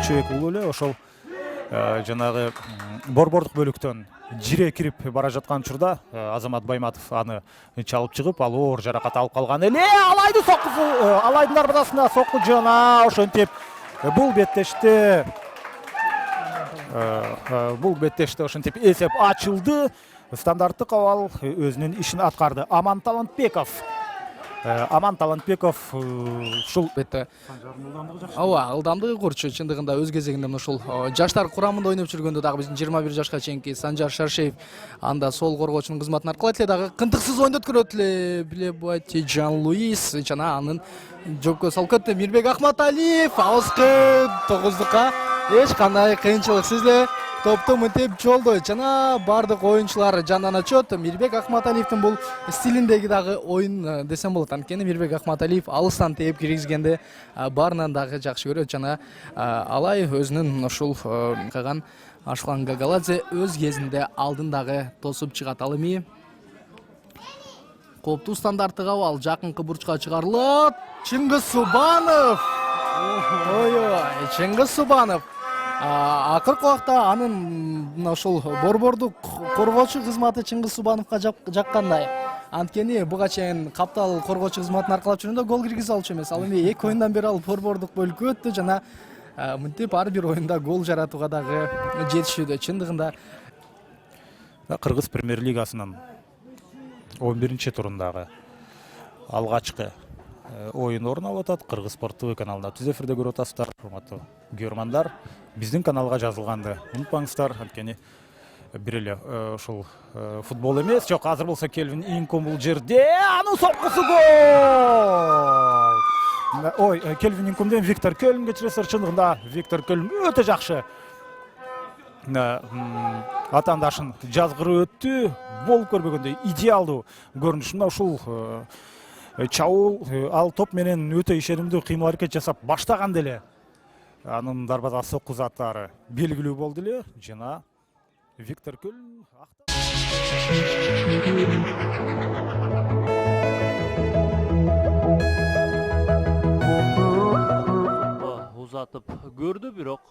Күйшебек уулу эле ошол жанагы борбордук бөлүктөн жире кирип бара жаткан учурда Азамат Байматов аны чалып чыгып, ал оор жаракат алып калган эле. Алайдын соккусу, Алайдын дарбазасына сокку жана ошентип бул беттеште ошентип эсеп ачылды. Стандарттык абал өзүнүн ишин аткарды. Аман Талантбеков ушул бетте ооба ылдамдыгы курчу чындыгында өз кезегинде ушул жаштар курамында ойноп жүргөндө дагы биздин 21 жашка чейинки Санжар Шаршеев анда сол коргоочунун кызматын аркалайт эле дагы кынтыксыз ойноткөрөт эле Билебати Жан Луис жана анын жопко салып кетти Мирбек Акматалиев алыскы 9-дукка эч кандай кыйынчылыксыз эле топту мынтип жолдойт жана бардык оюнчулар жанданачат. Мирбек Акматалиевдин бул стилиндеги дагы оюн десем болот. Анткени Мирбек Акматалиев алыстан тээп киргизгенде баарынан дагы жакшы көрөт жана алай өзүнүн ушул каган Ашлан Гагаладзе өз кезинде алдындагы тосуп чыгат. Ал эми кооптуу стандарттык абал жакынкы бурчка чыгарылат. Чыңгыз Субанов. Ой, Чыңгыз Субанов акыркы убакта анын ошол борбордук коргоочу кызматы Чыңгыз Субановго жаккандай. Анткени буга чейин каптал коргоочу кызматын аркалап жүргөндө гол киргизе алчу эмес. Ал эми 2 оюндан бери ал борбордук бөлүккө өттү жана мынтип ар бир оюнда гол жаратууга дагы жетишүүдө. Чындыгында Кыргыз премьер лигасынын 11-турундагы алгачкы оюн орун алып атат. Кыргыз спорттуу каналында түз эфирде көрүп атасыздар, урматтуу көрөрмандар. Биздин каналга жазылганды унутпаңыздар, анткени бир эле ушул футбол эмес, жок, азыр болсо Келвин Инком бул жерде, анын соккусу гол! Ой, Келвин Инкомден Виктор Көлн кечиресиздер, чындыгында Виктор Көлн өтө жакшы атаандашын жазгырып өттү. Болуп көрбөгөндөй идеалдуу көрүнүшүндө ушул чабуул ал топ менен өтө ишенимдүү кыймыл аракет жасап баштаганда эле анын дарбаза сокку заттары белгилүү болду эле жана Виктор Көлн узатып көрдү, бирок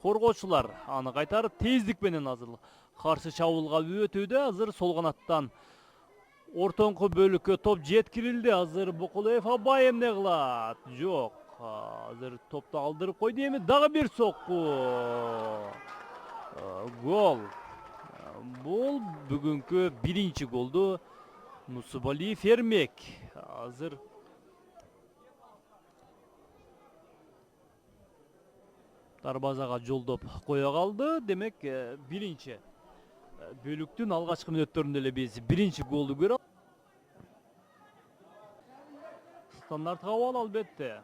коргоочулар аны кайтарып тездик менен азыр каршы чабуулга өтүүдө. Азыр сол канаттан ортоңку бөлүккө топ жеткирилди. Азыр Букулаев Абай эмне кылат? Жок. Азыр топту алдырып койду. Эми дагы бир сокку. Гол. Бул бүгүнкү биринчи голду Мусубалиев Эрмек. Азыр дарбазага жолдоп кое калды. Демек биринчи бөлүктүн алгачкы мүнөттөрүндө эле биз биринчи голду көрөт. Стандарттык абал албетте.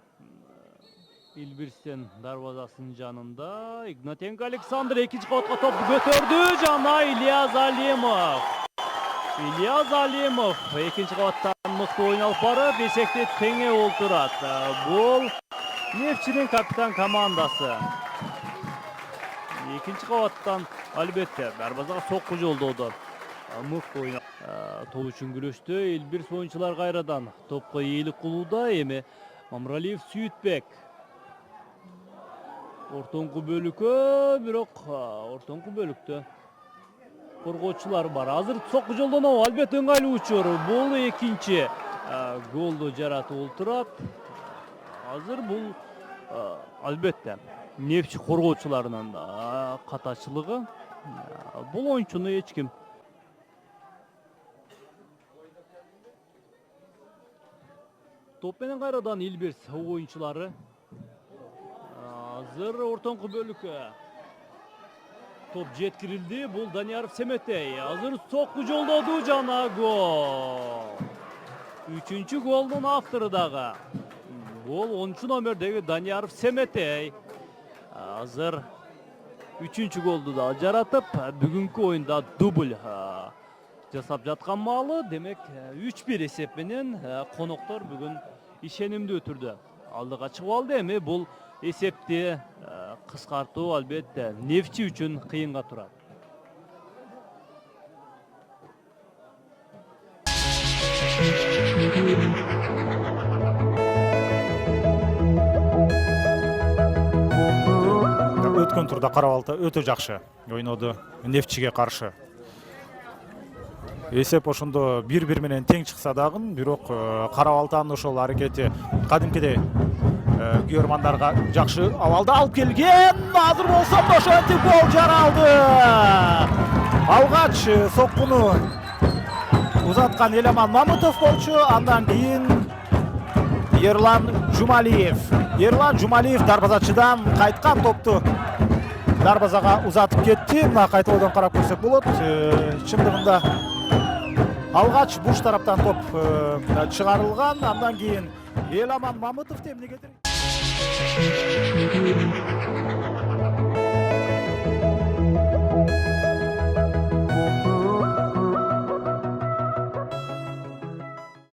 Илбирстен дарбазасынын жанында Игнатенко Александр экинчи кабатка топу көтөрдү жана Ильяз Алимов экинчи кабаттан мыкты оюн алып барып эсекти теңе олтурат. Бул Нефтчинин капитан командасы. Экинчи кабаттан албетте дарбазага сокку жолдоду. Мыкты оюн. Топ үчүн күрөштө Элбирс оюнчулар кайрадан топко ээлик кылууда. Эми Мамралиев Сүйүтбек ортоңку бөлүккө, бирок ортоңку бөлүктө коргоочулар бар. Азыр сокку жолдонобу, албетте ыңгайлуу учур. Бул экинчи голду жаратып олтурат. Азыр бул албетте Нефтчи коргоочуларынын катачылыгы. Бул оюнчуну эч ким топ менен кайрадан Илбирс оюнчулары. Азыр ортоңку бөлүккө топ жеткирилди. Бул Данияров Семетей. Азыр сокку жолдоду жана гол. Үчүнчү голдун автору дагы. Гол 10 номердеги Данияров Семетей. Азыр үчүнчү голду да жаратып, бүгүнкү оюнда дубль жасап жаткан маалы. Демек 3-1 эсеп менен коноктор бүгүн ишенимдүү түрдө алдыга чыгып алды. Эми бул эсепти кыскартуу албетте Нефтчи үчүн кыйынга турат. өткөн турда Кара Балта өтө жакшы ойноду Нефтчиге каршы. Эсеп ошондо 1-1 менен тең чыкса дагы, бирок Кара Балтанын ошол аракети кадимкидей күйөрмандарга жакшы абалда алып келген. Азыр болсо ошентип гол жаралды. Алгач соккуну узаткан Эламан Мамытов болчу, андан кийин Ерлан Жумалиев дарбазачыдан кайткан топту дарбазага узатып кетти. Мына кайталоодан карап көрсөк болот. Чындыгында алгач буш тараптан топ чыгарылган, андан кийин Эламан Мамытов темине кетирген.